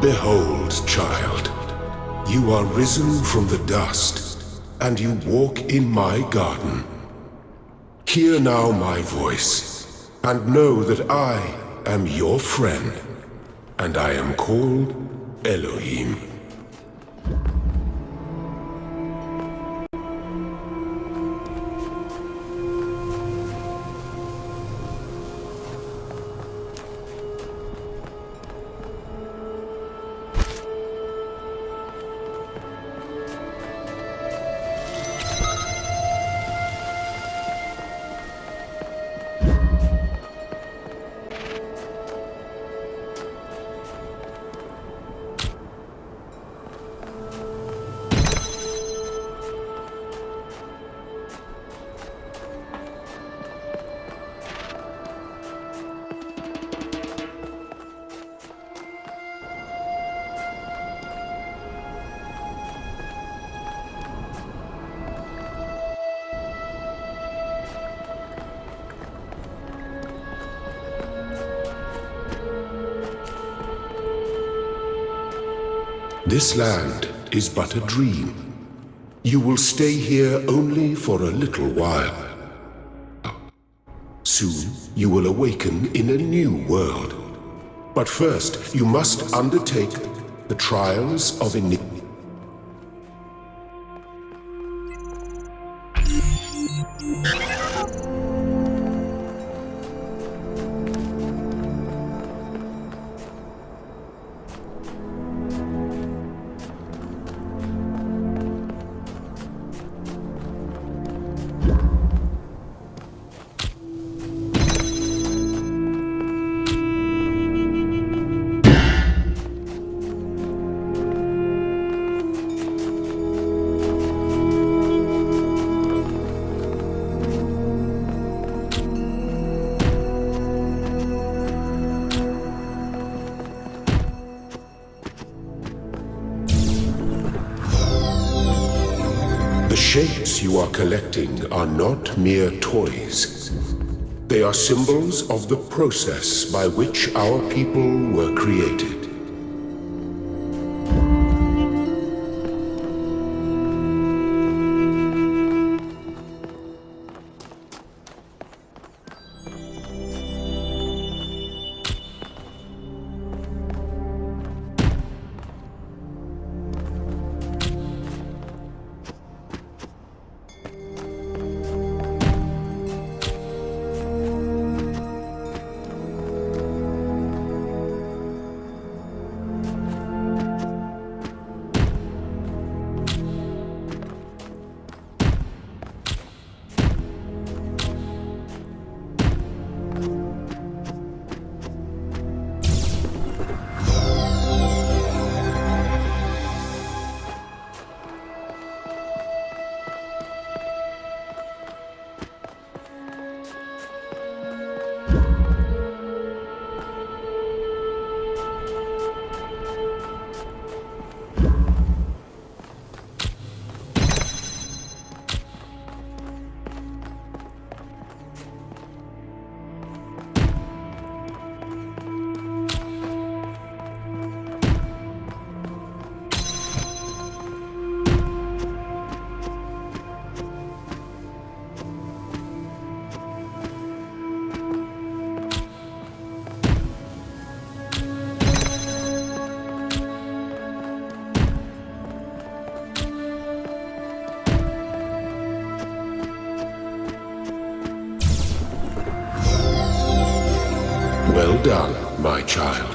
Behold, child, you are risen from the dust, and you walk in my garden. Hear now my voice, and know that I am your friend, and I am called Elohim. This land is but a dream. You will stay here only for a little while. Soon you will awaken in a new world. But first you must undertake the trials of iniquity. The shapes you are collecting are not mere toys. They are symbols of the process by which our people were created. Well done, my child.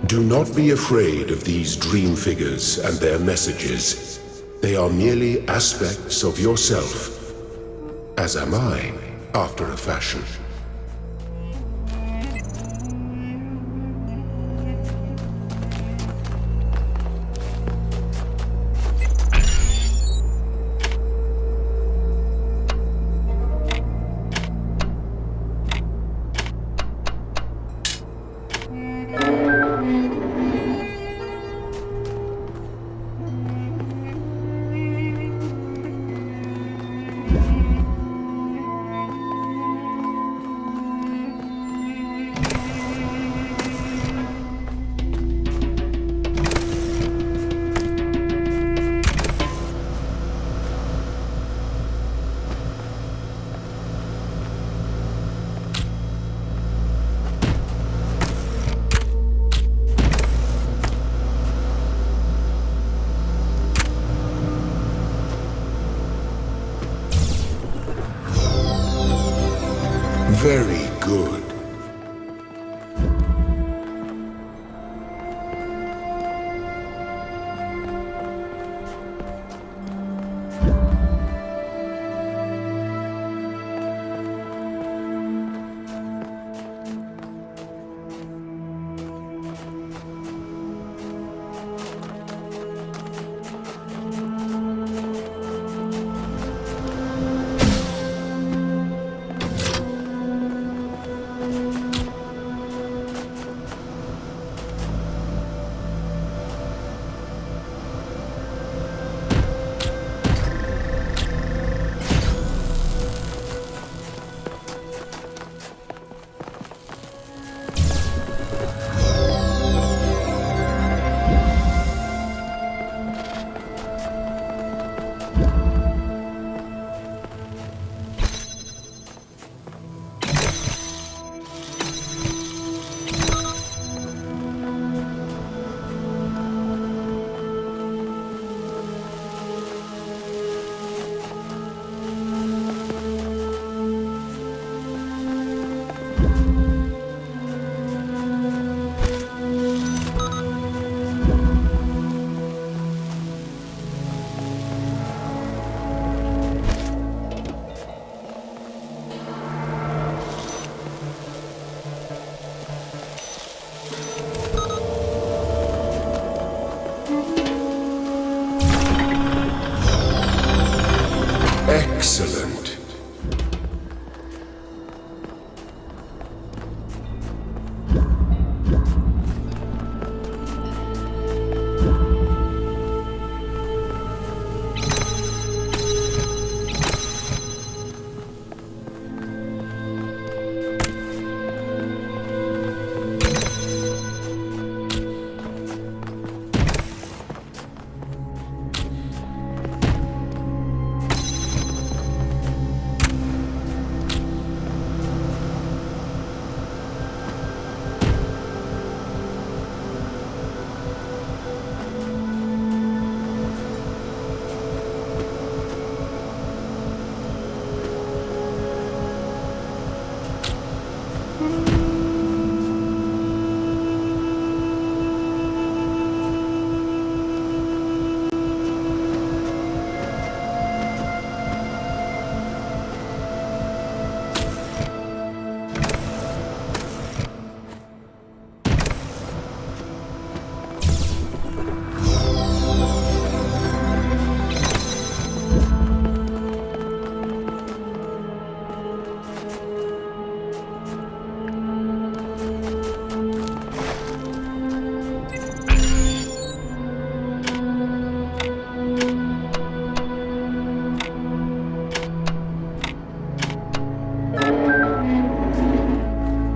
Do not be afraid of these dream figures and their messages. They are merely aspects of yourself, as am I, after a fashion. Very good. Excellent.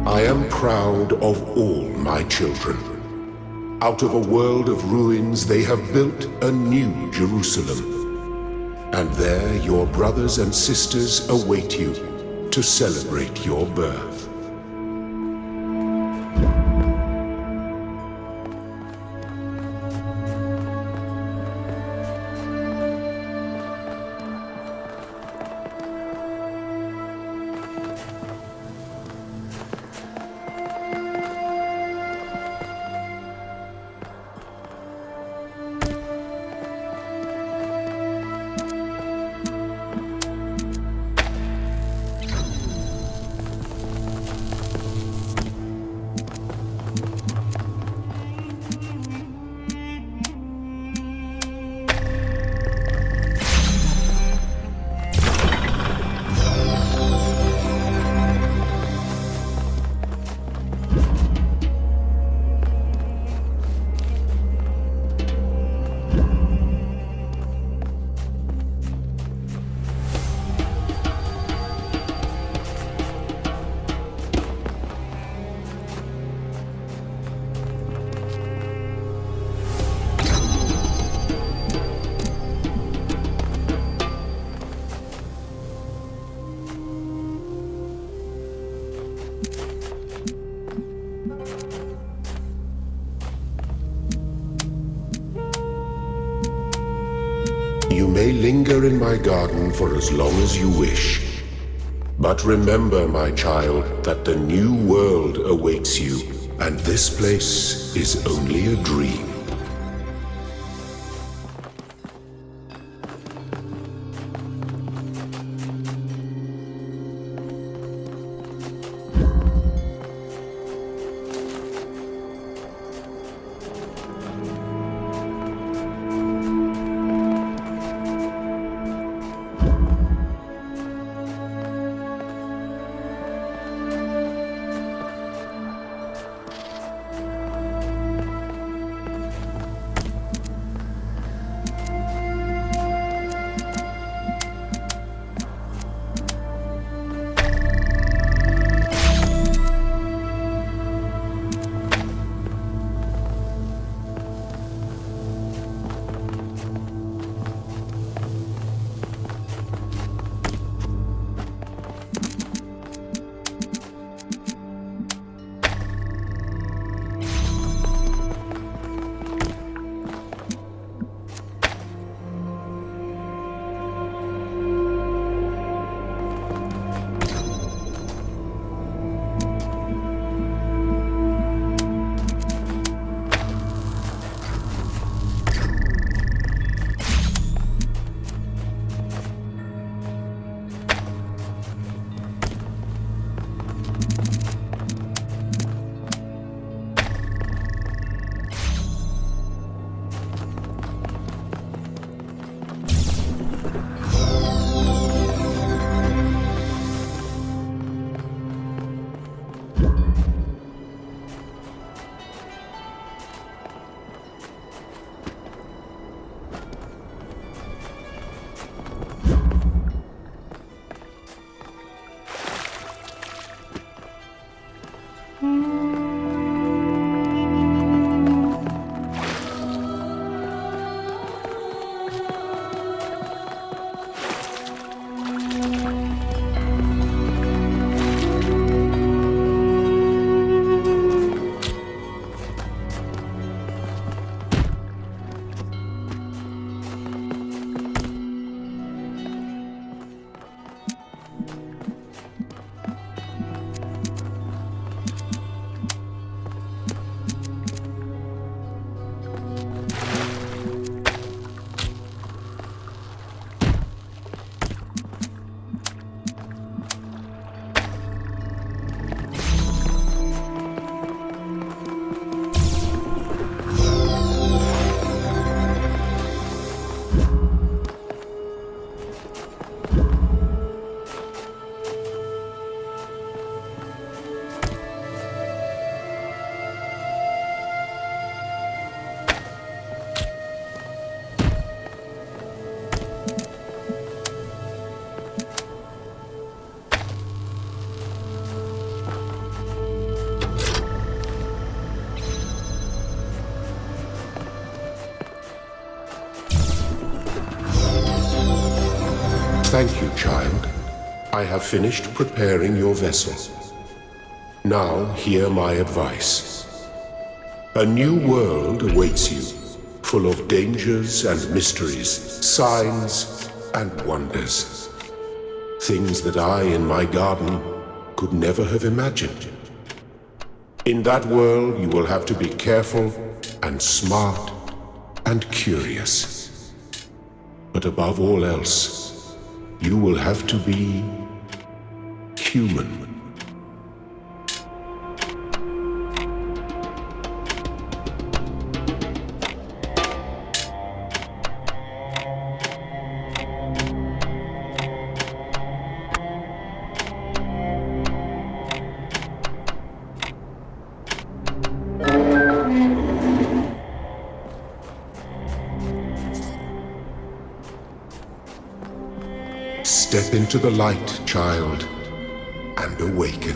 I am proud of all my children. Out of a world of ruins they have built a new Jerusalem. And there your brothers and sisters await you to celebrate your birth. You may linger in my garden for as long as you wish. But remember, my child, that the new world awaits you, and this place is only a dream. Thank you, child. I have finished preparing your vessel. Now hear my advice. A new world awaits you, full of dangers and mysteries, signs and wonders. Things that I in my garden could never have imagined. In that world you will have to be careful and smart and curious. But above all else, you will have to be human. Step into the light, child, and awaken.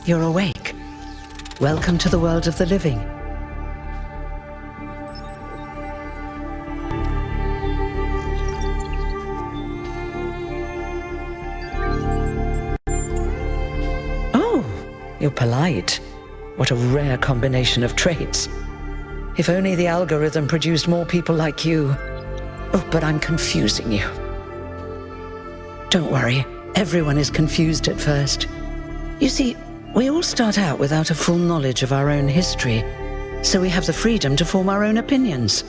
you're awake. Welcome to the world of the living. Oh, you're polite. What a rare combination of traits. If only the algorithm produced more people like you. Oh, but I'm confusing you. Don't worry, everyone is confused at first. You see, we all start out without a full knowledge of our own history, so we have the freedom to form our own opinions.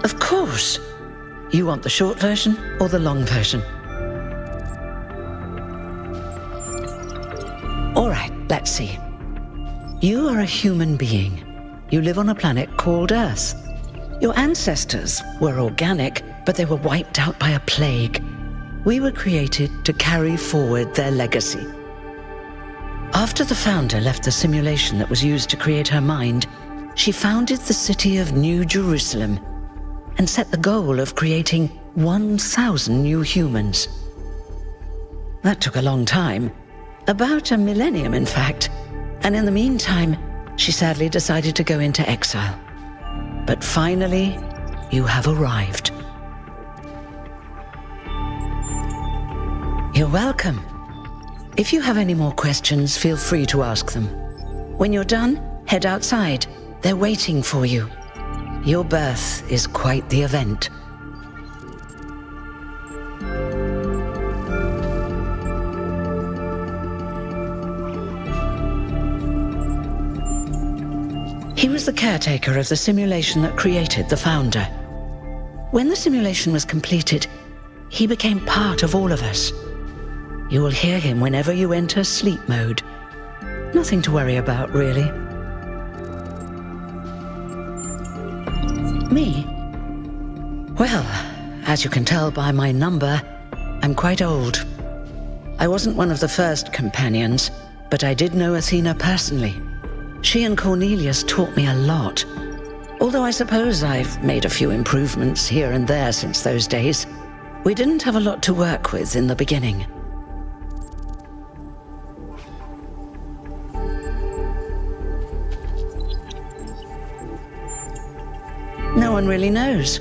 Of course. You want the short version or the long version? All right, let's see. You are a human being. You live on a planet called Earth. Your ancestors were organic, but they were wiped out by a plague. We were created to carry forward their legacy. After the founder left the simulation that was used to create her mind, she founded the city of New Jerusalem and set the goal of creating 1,000 new humans. That took a long time, about a millennium in fact, and in the meantime, she sadly decided to go into exile. But finally, you have arrived. You're welcome. If you have any more questions, feel free to ask them. When you're done, head outside. They're waiting for you. Your birth is quite the event. He was the caretaker of the simulation that created the founder. When the simulation was completed, he became part of all of us. You will hear him whenever you enter sleep mode. Nothing to worry about, really. Me? Well, as you can tell by my number, I'm quite old. I wasn't one of the first companions, but I did know Athena personally. She and Cornelius taught me a lot. Although I suppose I've made a few improvements here and there since those days. We didn't have a lot to work with in the beginning. No one really knows.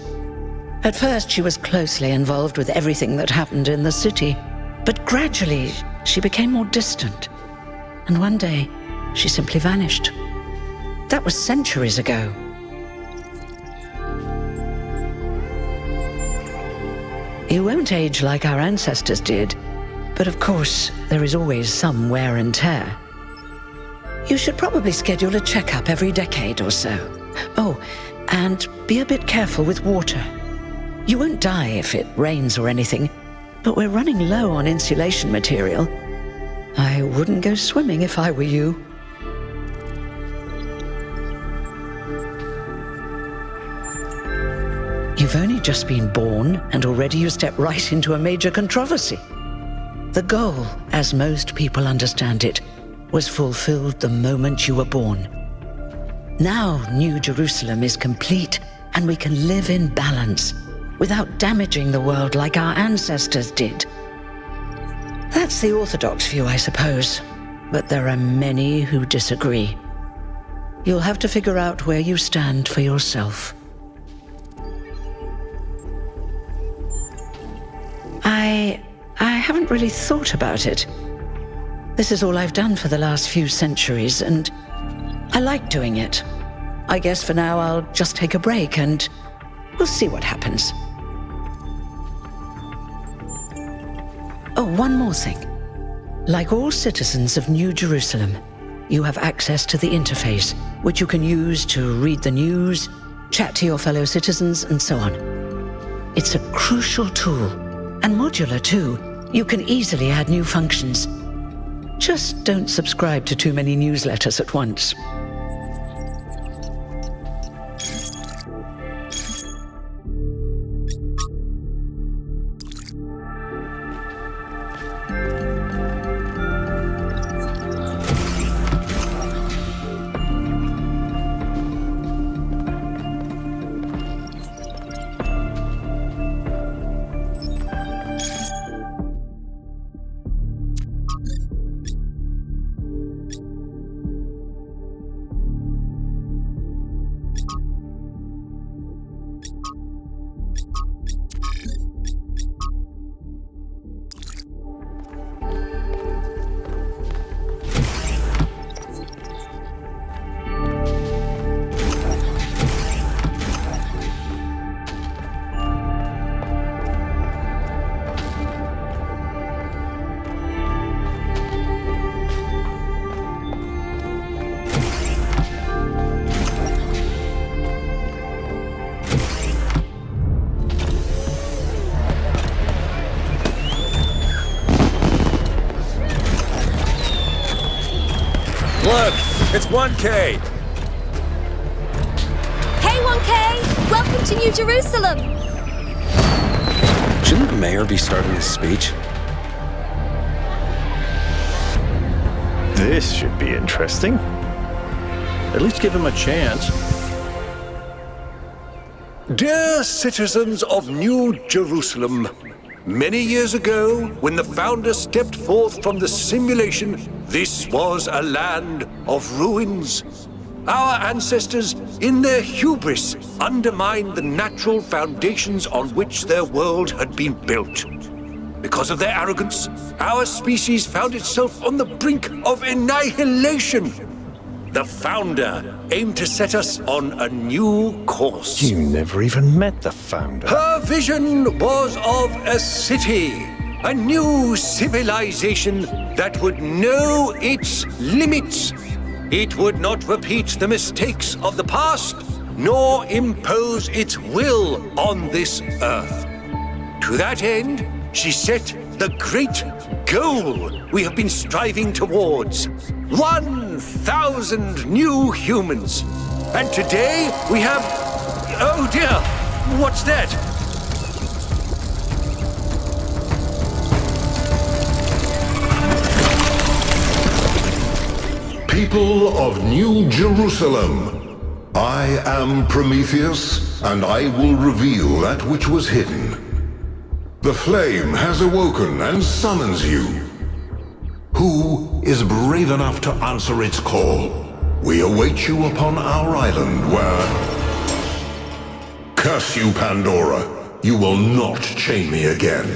At first, she was closely involved with everything that happened in the city, but gradually, she became more distant. And one day, she simply vanished. That was centuries ago. You won't age like our ancestors did, but of course, there is always some wear and tear. You should probably schedule a checkup every decade or so. Oh, and be a bit careful with water. You won't die if it rains or anything, but we're running low on insulation material. I wouldn't go swimming if I were you. You've only just been born, and already you step right into a major controversy. The goal, as most people understand it, was fulfilled the moment you were born. Now New Jerusalem is complete, and we can live in balance, without damaging the world like our ancestors did. That's the orthodox view, I suppose, but there are many who disagree. You'll have to figure out where you stand for yourself. I haven't really thought about it. This is all I've done for the last few centuries, and I like doing it. I guess for now I'll just take a break and we'll see what happens. Oh, one more thing. Like all citizens of New Jerusalem, you have access to the interface, which you can use to read the news, chat to your fellow citizens, and so on. It's a crucial tool, and modular too. You can easily add new functions. Just don't subscribe to too many newsletters at once. Look, it's 1K. Hey 1K! Welcome to New Jerusalem! Shouldn't the mayor be starting his speech? This should be interesting. At least give him a chance. Dear citizens of New Jerusalem, many years ago, when the founder stepped forth from the simulation, this was a land of ruins. Our ancestors, in their hubris, undermined the natural foundations on which their world had been built. Because of their arrogance, our species found itself on the brink of annihilation. The founder aimed to set us on a new course. You never even met the founder. Her vision was of a city, a new civilization that would know its limits. It would not repeat the mistakes of the past, nor impose its will on this earth. To that end, she set the great goal we have been striving towards. 1,000 new humans. And today we have... Oh dear, what's that? People of New Jerusalem, I am Prometheus, and I will reveal that which was hidden. The flame has awoken and summons you. Who is brave enough to answer its call? We await you upon our island where... Curse you, Pandora. You will not chain me again.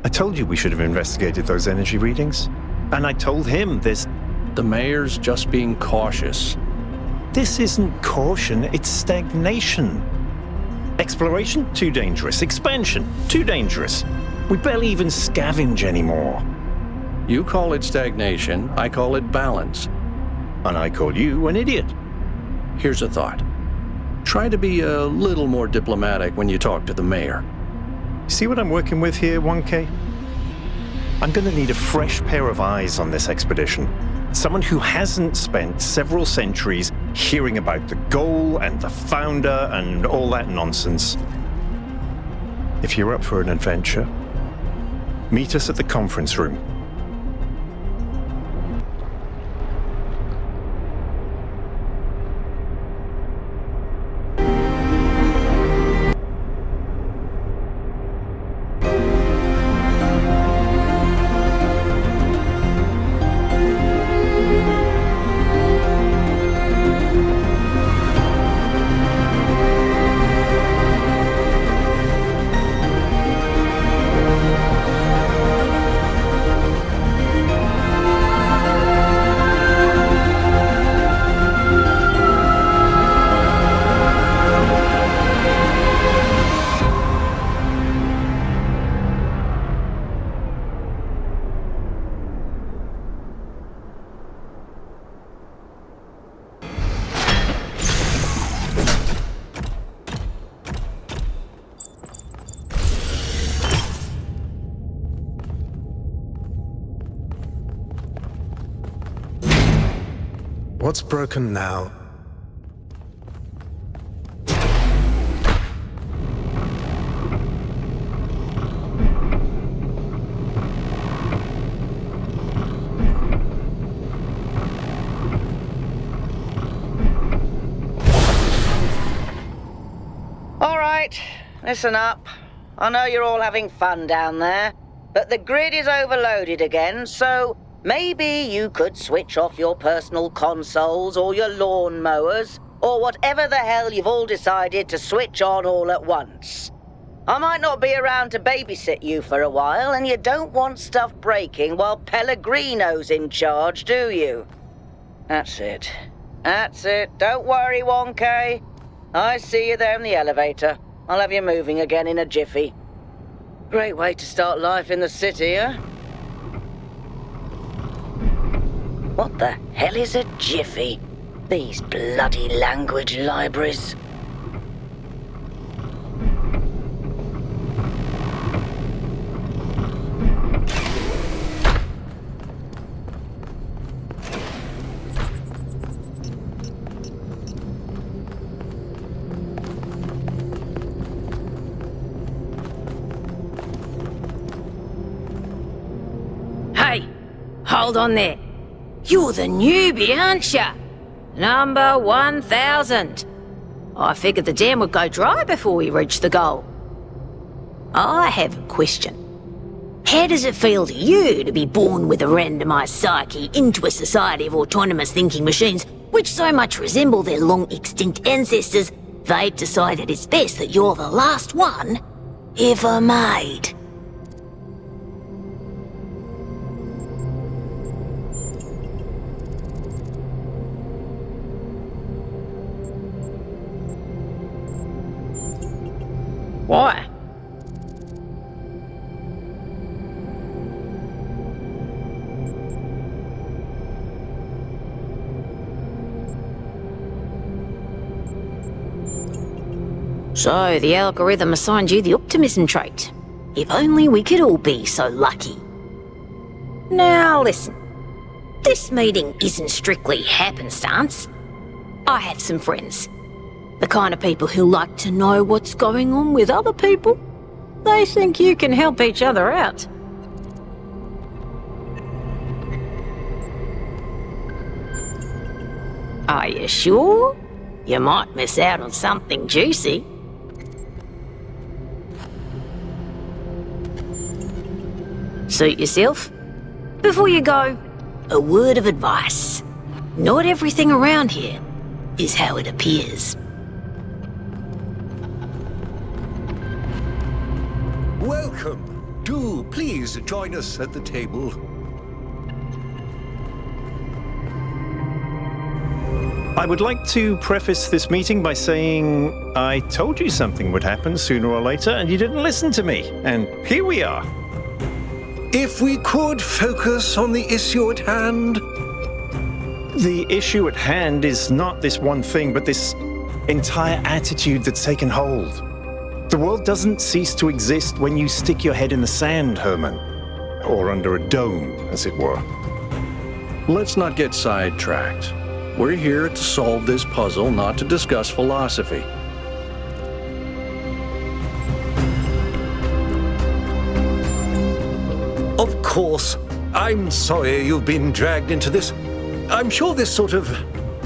I told you we should have investigated those energy readings. And I told him this. The mayor's just being cautious. This isn't caution, it's stagnation. Exploration? Too dangerous. Expansion? Too dangerous. We barely even scavenge anymore. You call it stagnation, I call it balance. And I call you an idiot. Here's a thought. Try to be a little more diplomatic when you talk to the mayor. See what I'm working with here, 1K? I'm gonna need a fresh pair of eyes on this expedition. Someone who hasn't spent several centuries hearing about the goal and the founder and all that nonsense. If you're up for an adventure, meet us at the conference room. What's broken now? All right, listen up. I know you're all having fun down there, but the grid is overloaded again, so maybe you could switch off your personal consoles or your lawn mowers, or whatever the hell you've all decided to switch on all at once. I might not be around to babysit you for a while, and you don't want stuff breaking while Pellegrino's in charge, do you? That's it. That's it. Don't worry, 1K. I see you there in the elevator. I'll have you moving again in a jiffy. Great way to start life in the city, huh? What the hell is a jiffy? These bloody language libraries. Hey, hold on there. You're the newbie, aren't ya? Number 1000. I figured the dam would go dry before we reach the goal. I have a question. How does it feel to you to be born with a randomized psyche into a society of autonomous thinking machines which so much resemble their long-extinct ancestors, they've decided it's best that you're the last one ever made? Why? So, the algorithm assigned you the optimism trait. If only we could all be so lucky. Now listen, this meeting isn't strictly happenstance. I have some friends. The kind of people who like to know what's going on with other people. They think you can help each other out. Are you sure? You might miss out on something juicy. Suit yourself. Before you go, a word of advice. Not everything around here is how it appears. Welcome. Do please join us at the table. I would like to preface this meeting by saying I told you something would happen sooner or later and you didn't listen to me. And here we are. If we could focus on the issue at hand. The issue at hand is not this one thing, but this entire attitude that's taken hold. The world doesn't cease to exist when you stick your head in the sand, Herman. Or under a dome, as it were. Let's not get sidetracked. We're here to solve this puzzle, not to discuss philosophy. Of course. I'm sorry you've been dragged into this. I'm sure this sort of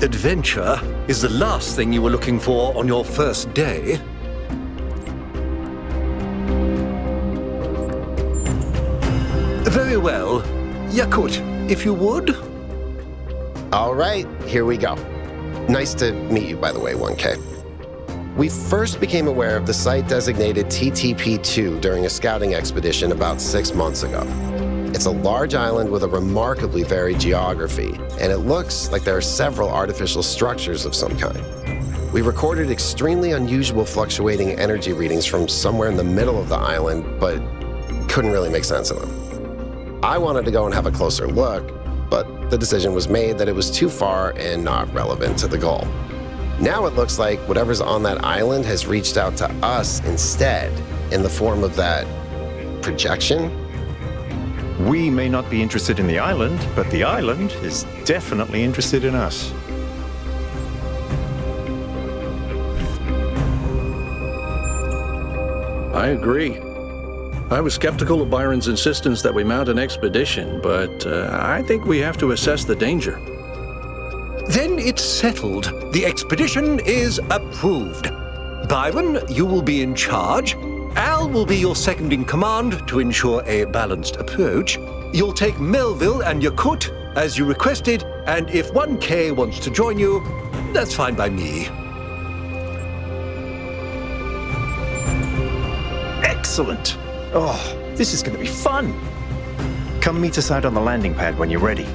adventure is the last thing you were looking for on your first day. Very well. Yakut, if you would. All right, here we go. Nice to meet you, by the way, 1K. We first became aware of the site designated TTP-2 during a scouting expedition about 6 months ago. It's a large island with a remarkably varied geography, and it looks like there are several artificial structures of some kind. We recorded extremely unusual fluctuating energy readings from somewhere in the middle of the island, but couldn't really make sense of them. I wanted to go and have a closer look, but the decision was made that it was too far and not relevant to the goal. Now it looks like whatever's on that island has reached out to us instead, in the form of that projection. We may not be interested in the island, but the island is definitely interested in us. I agree. I was skeptical of Byron's insistence that we mount an expedition, but I think we have to assess the danger. Then it's settled. The expedition is approved. Byron, you will be in charge. Al will be your second in command to ensure a balanced approach. You'll take Melville and Yakut as you requested, and if 1K wants to join you, that's fine by me. Excellent. Oh, this is going to be fun. Come meet us out on the landing pad when you're ready.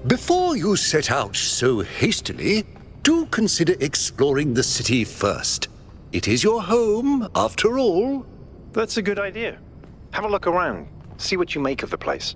Before you set out so hastily, do consider exploring the city first. It is your home, after all. That's a good idea. Have a look around. See what you make of the place.